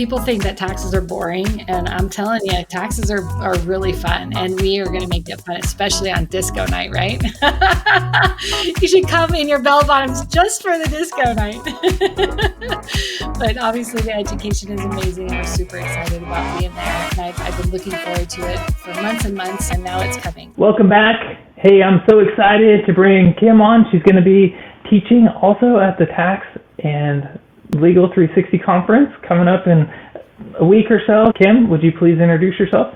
People think that taxes are boring, and I'm telling you, taxes are really fun, and we are going to make it fun, especially on disco night, right? You should come in your bell bottoms just for the disco night. But obviously the education is amazing, and we're super excited about being there. And I've been looking forward to it for months and months, and now it's coming. Welcome back. Hey, I'm so excited to bring Kim on. She's going to be teaching also at the Tax and Legal 360 conference coming up in a week or so. Kim, would you please introduce yourself?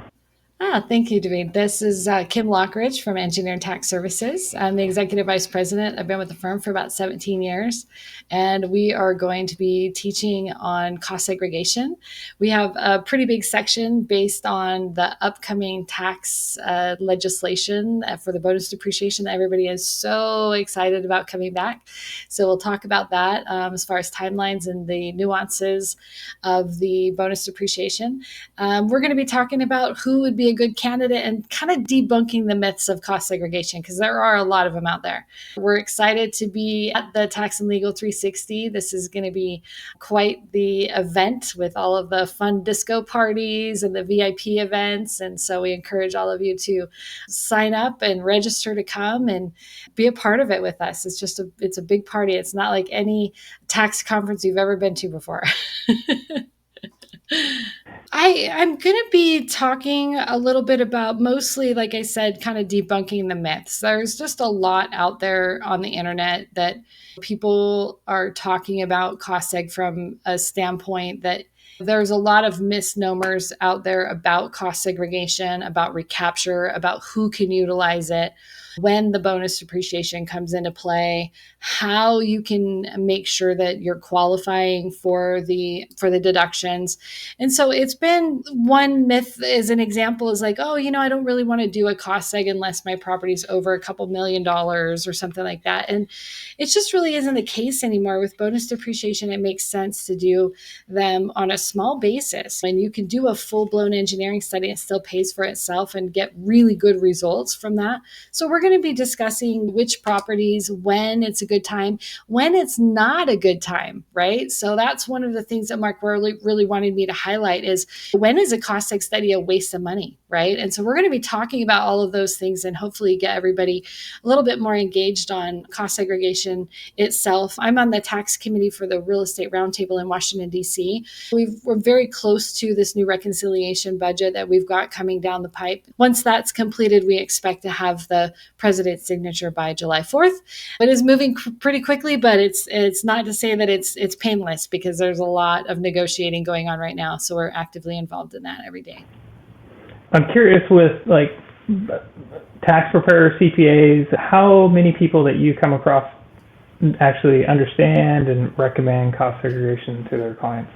Thank you, David. This is Kim Lochridge from Engineering Tax Services. I'm the Executive Vice President. I've been with the firm for about 17 years, and we are going to be teaching on cost segregation. We have a pretty big section based on the upcoming tax legislation for the bonus depreciation that everybody is so excited about coming back. So we'll talk about that as far as timelines and the nuances of the bonus depreciation. We're going to be talking about who would be a good candidate and kind of debunking the myths of cost segregation, because there are a lot of them out there. We're excited to be at the Tax and Legal 360. This is going to be quite the event with all of the fun disco parties and the VIP events. And so we encourage all of you to sign up and register to come and be a part of it with us. It's a big party. It's not like any tax conference you've ever been to before. I'm going to be talking a little bit about, mostly, like I said, kind of debunking the myths. There's just a lot out there on the internet that people are talking about cost seg from a standpoint that there's a lot of misnomers out there about cost segregation, about recapture, about who can utilize it, when the bonus depreciation comes into play, how you can make sure that you're qualifying for the deductions. And so it's been, one myth as an example is like, oh, I don't really want to do a cost seg unless my property's over a couple $1 million or something like that. And it just really isn't the case anymore. With bonus depreciation, it makes sense to do them on a small basis. And you can do a full-blown engineering study and still pays for itself and get really good results from that. So we're going to be discussing which properties, when it's a good time, when it's not a good time, right? So that's one of the things that Mark really wanted me to highlight is, when is a cost seg study a waste of money, right? And so we're going to be talking about all of those things and hopefully get everybody a little bit more engaged on cost segregation itself. I'm on the tax committee for the Real Estate Roundtable in Washington, D.C. We're very close to this new reconciliation budget that we've got coming down the pipe. Once that's completed, we expect to have the president's signature by July 4th. It is moving pretty quickly, but it's not to say that it's painless, because there's a lot of negotiating going on right now. So we're actively involved in that every day. I'm curious, with tax preparers, CPAs, how many people that you come across actually understand and recommend cost segregation to their clients?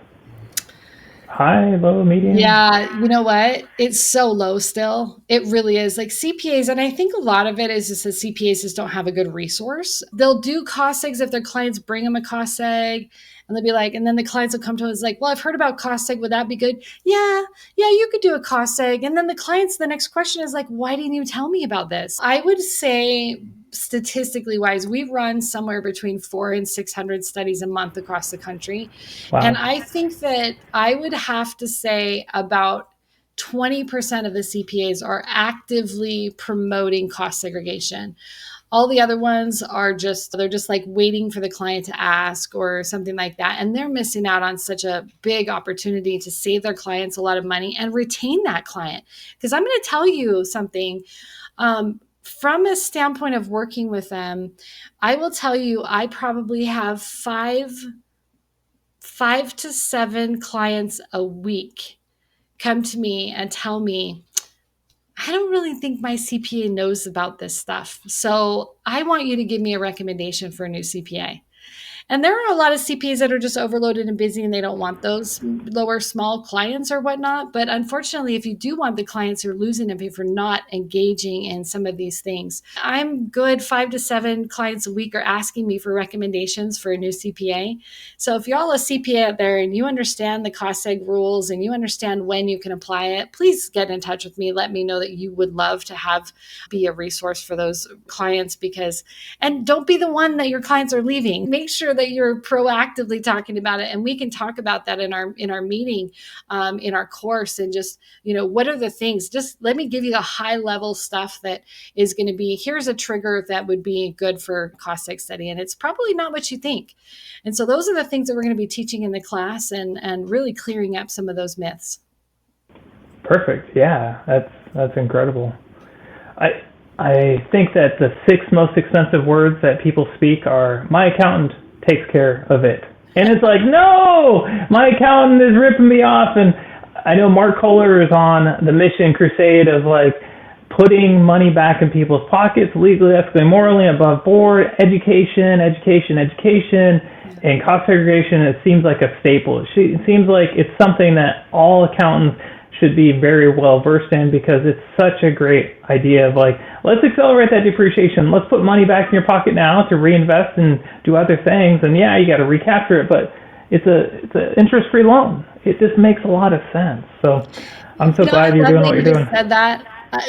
High, low, medium? Yeah, you know what? It's so low still. It really is. Like CPAs, and I think a lot of it is just that CPAs just don't have a good resource. They'll do cost segs if their clients bring them a cost seg, and they'll be like, and then the clients will come to us like, well, I've heard about cost seg. Would that be good? Yeah, you could do a cost seg. And then the next question is like, why didn't you tell me about this? I would say, statistically wise, we run somewhere between 400 and 600 studies a month across the country. Wow. And I think that I would have to say about 20% of the CPAs are actively promoting cost segregation. All the other ones they're just like waiting for the client to ask or something like that. And they're missing out on such a big opportunity to save their clients a lot of money and retain that client. Because I'm going to tell you something, from a standpoint of working with them, I will tell you, I probably have five to seven clients a week come to me and tell me, I don't really think my CPA knows about this stuff. So I want you to give me a recommendation for a new CPA. And there are a lot of CPAs that are just overloaded and busy, and they don't want those lower small clients or whatnot. But unfortunately, if you do want the clients, you're losing them for not engaging in some of these things. I'm good 5 to 7 clients a week are asking me for recommendations for a new CPA. So if you're all a CPA out there and you understand the cost seg rules and you understand when you can apply it, please get in touch with me. Let me know that you would love to be a resource for those clients, and don't be the one that your clients are leaving. Make sure that you're proactively talking about it, and we can talk about that in our meeting, in our course, and just, what are the things? Just let me give you the high level stuff that is going to be, here's a trigger that would be good for cost seg study, and it's probably not what you think. And so those are the things that we're going to be teaching in the class, and really clearing up some of those myths. Perfect. Yeah, that's incredible. I think that the 6 most expensive words that people speak are, "My accountant takes care of it," and it's like, no, my accountant is ripping me off. And I know Mark Kohler is on the mission crusade of like putting money back in people's pockets, legally, ethically, morally, above board, education, education, education, and cost segregation. It seems like a staple. It seems like it's something that all accountants should be very well versed in, because it's such a great idea of like, let's accelerate that depreciation. Let's put money back in your pocket now to reinvest and do other things. And yeah, you got to recapture it, but it's an interest-free loan. It just makes a lot of sense. So I'm so glad you're doing what you're doing. Said that,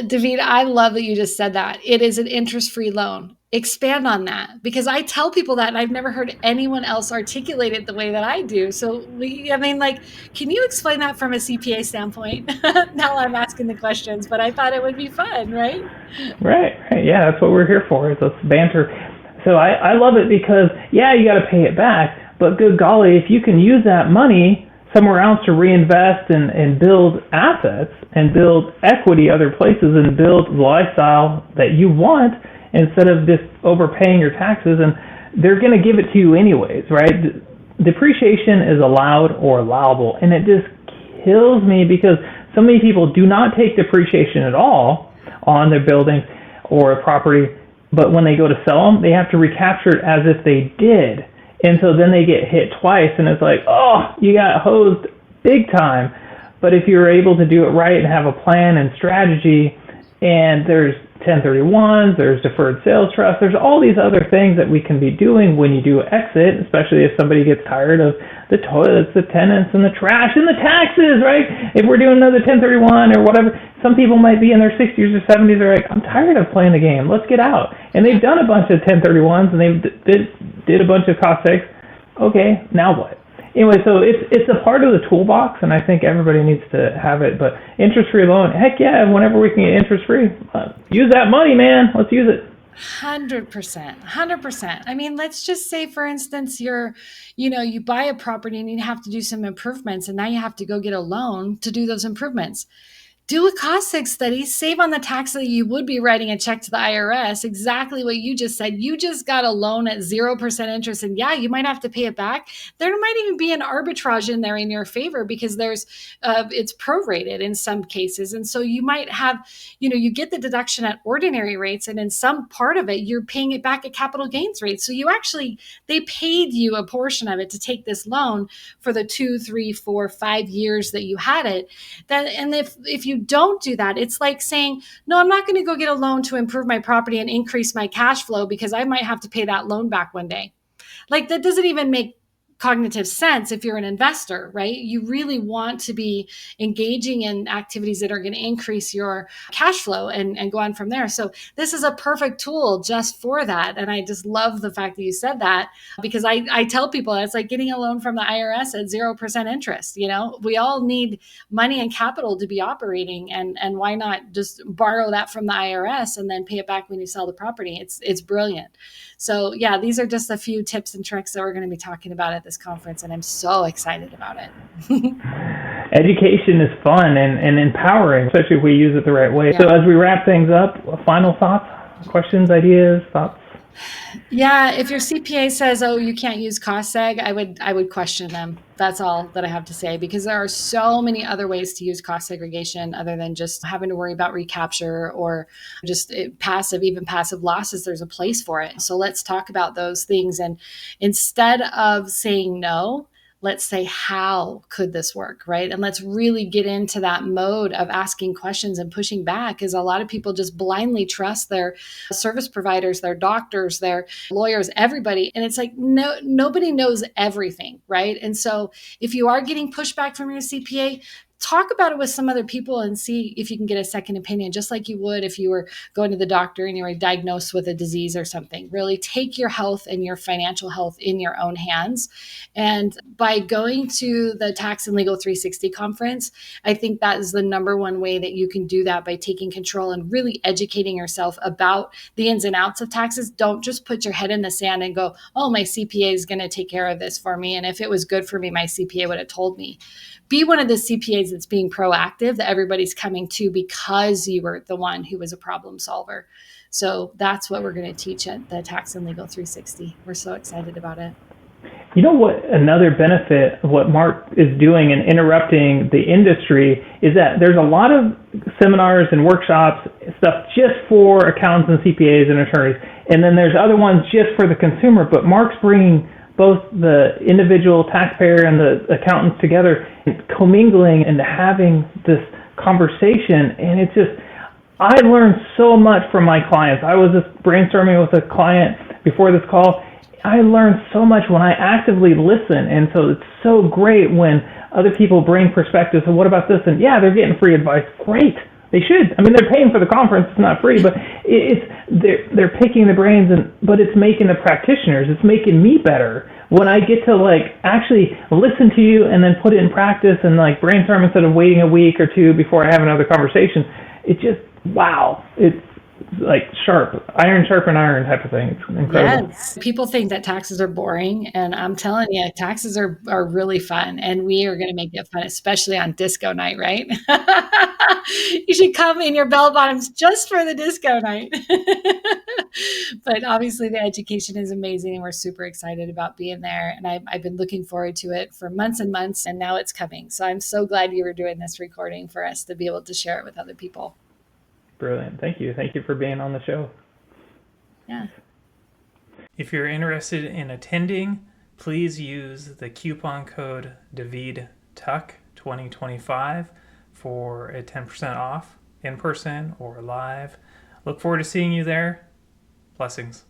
David, I love that you just said that. It is an interest-free loan. Expand on that, because I tell people that, and I've never heard anyone else articulate it the way that I do. So can you explain that from a CPA standpoint? Now I'm asking the questions, but I thought it would be fun, right? Right. Yeah, that's what we're here for. It's banter. So I love it because, yeah, you got to pay it back, but good golly, if you can use that money somewhere else to reinvest and build assets and build equity other places and build the lifestyle that you want, instead of just overpaying your taxes, and they're going to give it to you anyways, right? Depreciation is allowed or allowable, and it just kills me because so many people do not take depreciation at all on their building or property, but when they go to sell them, they have to recapture it as if they did. And so then they get hit twice, and it's like, oh, you got hosed big time. But if you're able to do it right and have a plan and strategy, and there's 1031s, there's deferred sales trust, there's all these other things that we can be doing when you do exit, especially if somebody gets tired of the toilets, the tenants, and the trash, and the taxes, right? If we're doing another 1031 or whatever, some people might be in their 60s or 70s, they're like, I'm tired of playing the game, let's get out. And they've done a bunch of 1031s, and they've did a bunch of cost segs. Okay, now what? Anyway, so it's a part of the toolbox, and I think everybody needs to have it. But interest-free loan, heck yeah, whenever we can get interest-free, use that money, man. Let's use it. 100%. I mean, let's just say, for instance, you buy a property and you have to do some improvements, and now you have to go get a loan to do those improvements. Do a cost seg study, save on the tax that you would be writing a check to the IRS. Exactly what you just said. You just got a loan at 0% interest, and yeah, you might have to pay it back. There might even be an arbitrage in there in your favor, because it's prorated in some cases. And so you might have, you get the deduction at ordinary rates, and in some part of it, you're paying it back at capital gains rates. So they paid you a portion of it to take this loan for the 2, 3, 4, 5 years that you had it. And if you don't do that, it's like saying, no, I'm not going to go get a loan to improve my property and increase my cash flow, because I might have to pay that loan back one day. Like, that doesn't even make cognitive sense if you're an investor, right? You really want to be engaging in activities that are going to increase your cash flow and go on from there. So this is a perfect tool just for that. And I just love the fact that you said that, because I tell people it's like getting a loan from the IRS at 0% interest. We all need money and capital to be operating, and why not just borrow that from the IRS and then pay it back when you sell the property? It's brilliant. So yeah, these are just a few tips and tricks that we're going to be talking about at this conference, and I'm so excited about it. Education is fun and empowering, especially if we use it the right way. Yeah. So as we wrap things up, final thoughts, questions, ideas, thoughts? Yeah, if your CPA says, "Oh, you can't use cost seg," I would question them. That's all that I have to say, because there are so many other ways to use cost segregation other than just having to worry about recapture or just passive losses. There's a place for it. So let's talk about those things, and instead of saying no, let's say, how could this work, right? And let's really get into that mode of asking questions and pushing back, because a lot of people just blindly trust their service providers, their doctors, their lawyers, everybody. And it's like, nobody knows everything, right? And so if you are getting pushback from your CPA, talk about it with some other people and see if you can get a second opinion, just like you would if you were going to the doctor and you were diagnosed with a disease or something. Really take your health and your financial health in your own hands. And by going to the Tax and Legal 360 conference, I think that is the number one way that you can do that, by taking control and really educating yourself about the ins and outs of taxes. Don't just put your head in the sand and go, oh, my CPA is going to take care of this for me. And if it was good for me, my CPA would have told me. Be one of the CPAs that's being proactive, that everybody's coming to because you were the one who was a problem solver. So that's what we're going to teach at the Tax and Legal 360. We're so excited about it. You know what? Another benefit of what Mark is doing and interrupting the industry is that there's a lot of seminars and workshops, stuff just for accountants and CPAs and attorneys, and then there's other ones just for the consumer. But Mark's bringing both the individual taxpayer and the accountants together, and commingling and having this conversation, and it's just, I learned so much from my clients. I was just brainstorming with a client before this call. I learned so much when I actively listen, and so it's so great when other people bring perspectives. And what about this? And yeah, they're getting free advice. Great, they should. I mean, they're paying for the conference; it's not free, but they're picking the brains, but it's making the practitioners. It's making me better when I get to like actually listen to you and then put it in practice and like brainstorm instead of waiting a week or two before I have another conversation. It just wow, it's like iron sharpen iron type of thing. It's incredible. Yes. People think that taxes are boring, and I'm telling you, taxes are really fun, and we are going to make it fun, especially on disco night, right? You should come in your bell bottoms just for the disco night. But obviously, the education is amazing, and we're super excited about being there. And I've been looking forward to it for months and months, and now it's coming. So I'm so glad you were doing this recording for us to be able to share it with other people. Brilliant. Thank you. Thank you for being on the show. Yeah. If you're interested in attending, please use the coupon code DavidTuck2025 for a 10% off in person or live. Look forward to seeing you there. Blessings.